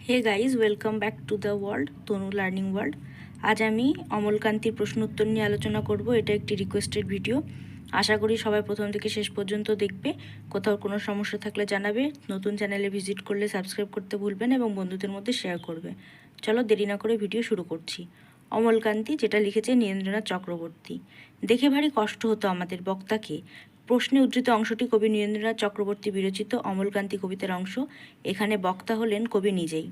Hey guys, welcome back to the world, Tanu learning world. আজ আমি অমলকান্তির প্রশ্ন উত্তর নিয়ে আলোচনা করব। এটা একটি রিকোয়েস্টেড ভিডিও। আশা করি সবাই প্রথম থেকে শেষ পর্যন্ত দেখবে। কোথাও কোনো সমস্যা থাকলে জানাবে। নতুন চ্যানেলে ভিজিট করলে সাবস্ক্রাইব করতে ভুলবেন এবং বন্ধুদের মধ্যে শেয়ার করবে। চলো দেরি না করে ভিডিও শুরু করছি। অমলকান্তি, যেটা লিখেছে নীরেন্দ্রনাথ চক্রবর্তী। দেখে ভারী কষ্ট হতো আমাদের বক্তাকে। প্রশ্নে উদ্ধৃত অংশটি কবি নীরেন্দ্রনাথ চক্রবর্তী বিরচিত অমলকান্তি কবিতার অংশ। এখানে বক্তা হলেন কবি নিজেই।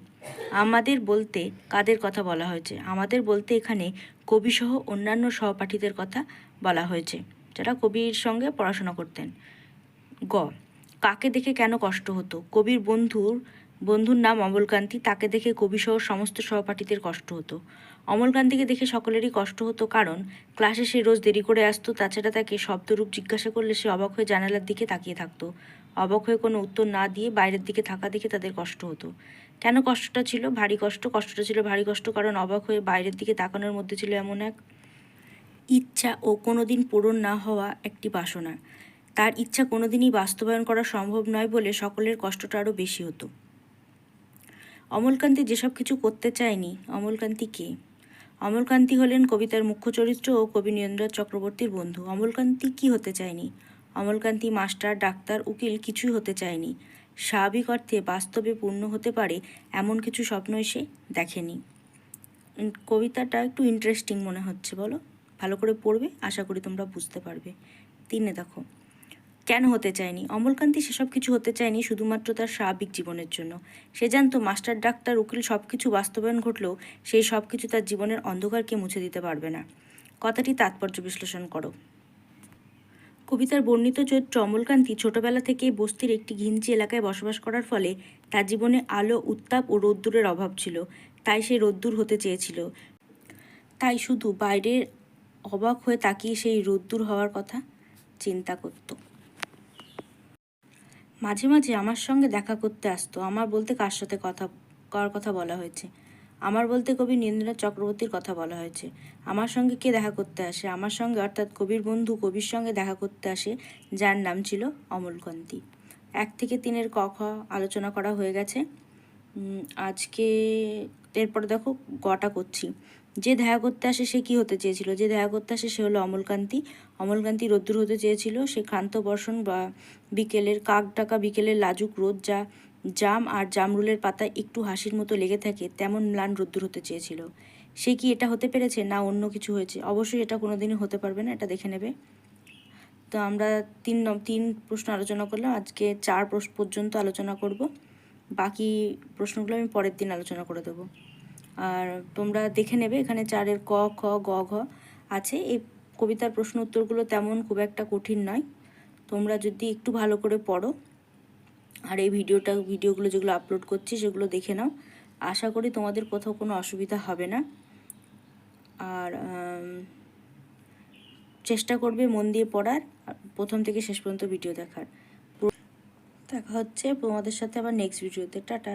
আমাদের বলতে কাদের কথা বলা হয়েছে? আমাদের বলতে এখানে কবিসহ অন্যান্য সহপাঠীদের কথা বলা হয়েছে, যারা কবির সঙ্গে পড়াশোনা করতেন। গ, কাকে দেখে কেন কষ্ট হতো? কবির বন্ধুর নাম অমলকান্তি। তাকে দেখে কবিসহ সমস্ত সহপাঠীদের কষ্ট হতো। অমলকান্তিকে দেখে সকলেরই কষ্ট হতো, কারণ ক্লাসে সে রোজ দেরি করে আসতো। তাছাড়া তাকে শব্দরূপ জিজ্ঞাসা করলে সে অবাক হয়ে জানালার দিকে তাকিয়ে থাকতো। অবাক হয়ে কোনো উত্তর না দিয়ে বাইরের দিকে থাকা দেখে তাদের কষ্ট হতো। কেন কষ্টটা ছিল ভারী কষ্ট? কষ্টটা ছিল ভারী কষ্ট কারণ অবাক হয়ে বাইরের দিকে তাকানোর মধ্যে ছিল এমন এক ইচ্ছা ও কোনোদিন পূরণ না হওয়া একটি বাসনা। তার ইচ্ছা কোনোদিনই বাস্তবায়ন করা সম্ভব নয় বলে সকলের কষ্টটা আরও বেশি হতো। অমলকান্তি যেসব কিছু করতে চায়নি। অমলকান্তি কে? অমলকান্তি হলেন কবিতার মুখ্য চরিত্র ও কবি নীরেন্দ্রনাথ চক্রবর্তীর বন্ধু। অমলকান্তি কি হতে চায়নি? অমলকান্তি মাস্টার, ডাক্তার, উকিল কিছুই হতে চায়নি। স্বাভাবিক অর্থে বাস্তবে পূর্ণ হতে পারে এমন কিছু স্বপ্নই সে দেখেনি। কবিতাটা একটু ইন্টারেস্টিং মনে হচ্ছে, বলো? ভালো করে পড়বে, আশা করি তোমরা বুঝতে পারবে। 3 দেখো, কেন হতে চায়নি? অমলকান্তি সেসব কিছু হতে চায়নি শুধুমাত্র তার স্বাভাবিক জীবনের জন্য। সে জানতো মাস্টার, ডাক্তার, উকিল সব কিছু বাস্তবায়ন ঘটলেও সেই সব কিছু তার জীবনের অন্ধকারকে মুছে দিতে পারবে না। কথাটি তাৎপর্য বিশ্লেষণ করো। কবিতার বর্ণিত চরিত্র অমলকান্তি ছোটবেলা থেকেই বস্তির একটি ঘিঞ্চি এলাকায় বসবাস করার ফলে তার জীবনে আলো, উত্তাপ ও রোদ্দুরের অভাব ছিল। তাই সে রোদ্দুর হতে চেয়েছিল। তাই শুধু বাইরের অবাক হয়ে তাকিয়ে সেই রোদ্দুর হওয়ার কথা চিন্তা করত। মাঝে মাঝে আমার সঙ্গে দেখা করতে আসতো। আমার বলতে কার কথা বলা হয়েছে? আমার বলতে কবি নীরেন্দ্রনাথ চক্রবর্তীর কথা বলা হয়েছে। আমার সঙ্গে কে দেখা করতে আসে? আমার সঙ্গে অর্থাৎ কবির বন্ধু কবির সঙ্গে দেখা করতে আসে, যার নাম ছিল অমলকান্তি। 1 থেকে 3 ক খ আলোচনা করা হয়ে গেছে। আজকে এরপরে দেখো গটা করছি। যে দেখা করতে আসে সে কি হতে চেয়েছিল? যে দেখা করতে আসে সে হলো অমলকান্তি। অমলকান্তি রোদ্দুর হতে চেয়েছিল। সে ক্ষান্ত বর্ষণ বা বিকেলের কাক ডাকা বিকেলের লাজুক রোদ, যা জাম আর জামরুলের পাতায় একটু হাসির মতো লেগে থাকে, তেমন ম্লান রোদ্দুর হতে চেয়েছিল। সে কি এটা হতে পেরেছে, না অন্য কিছু হয়েছে? অবশ্যই এটা কোনোদিনই হতে পারবে না, এটা দেখে নেবে। তো আমরা 3 প্রশ্ন আলোচনা করলাম। আজকে 4 প্রশ্ন পর্যন্ত আলোচনা করব। বাকি প্রশ্নগুলো আমি পরের দিন আলোচনা করে দেবো। আর তোমরা দেখে নেবে, এখানে 4-এর ক, খ, গ, ঘ আছে। এই কবিতার প্রশ্ন উত্তরগুলো তেমন খুব একটা কঠিন নয়। তোমরা যদি একটু ভালো করে পড়ো আর এই ভিডিওগুলো যেগুলো আপলোড করছি সেগুলো দেখে নাও, আশা করি তোমাদের কোথাও কোনো অসুবিধা হবে না। আর চেষ্টা করবে মন দিয়ে পড়ার, প্রথম থেকে শেষ পর্যন্ত ভিডিও দেখার। দেখা হচ্ছে তোমাদের সাথে আবার নেক্সট ভিডিওতে। টাটা।